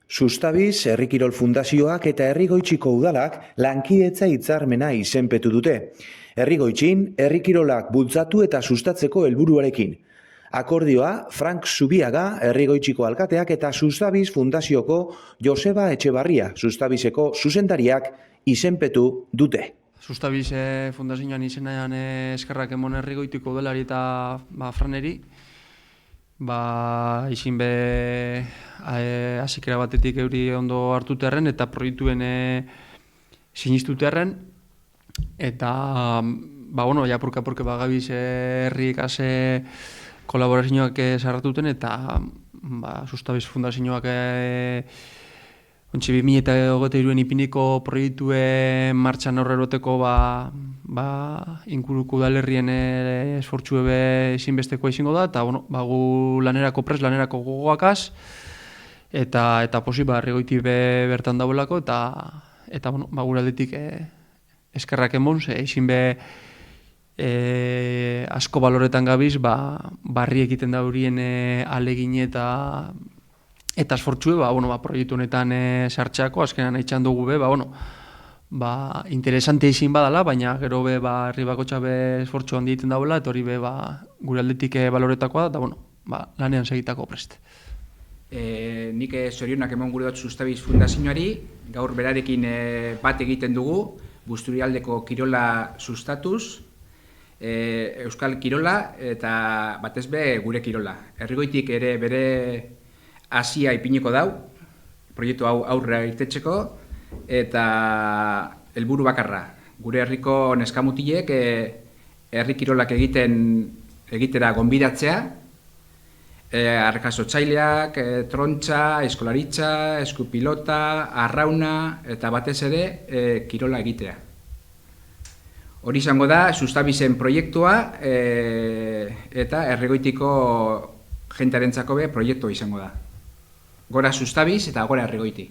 Sustabiz, Herri Kirol Fundazioak eta Herrigoitziko udalak lankidetza hitzarmena izenpetu dute. Herrigoitzin, herri kirolak bultzatu eta sustatzeko helburuarekin. Akordioa, Frank Zubiaga, Herrigoitziko alkateak eta Sustabiz Fundazioko Joseba Etxebarria, Sustabizeko zuzendariak izenpetu dute. Sustabiz Fundazioan izenean eskerrak emon Herrigoitiko udelari eta Franeri. Izin be hasikera batetik euri ondo hartuterren eta proiektuen sinistuterren. Eta, japurka-purke bagabiz herrik ase kolaborazioak sarratuten eta Sustabiz Fundazioak ontsi 2023 ipiniko proiektue martxan horreroteko inguruko udalerrien esfortzu ezinbesteko izango da eta gu lanerako prest, lanerako gogoakaz eta posi Herrigoiti bertan dauelako eta gure aldetik eskerrak emon, izin be asko baloretan gabiz barri egiten da horien alegin eta esfortzue proiektu honetan sartxeako, azkenan eitxan dugu interesante izin badala, baina gero herri bakotxa esfortzu handi egiten dauela, eta hori gure aldetik baloretakoa da, eta lanean segitako prest. Nik zorionak emon gure dut Sustabiz Fundazioari, gaur berarekin bat egiten dugu, Busturialdeko kirola sustatuz, Euskal Kirola eta batez be gure kirola. Herrigoitik ere bere hasia ipiniko dau, proiektu hau aurrera irtetxeko, eta helburu bakarra. Gure herriko neskamutilek herri kirolak egitera gonbidatzea, arkasotzaileak, trontxa, eskolaritza, eskupilota, arrauna eta batez ere kirola egitea. Hori izango da Sustabizen proiektua eta Herrigoitiko jentearentzako proiektua izango da. Gora Sustabiz eta gora Herrigoiti.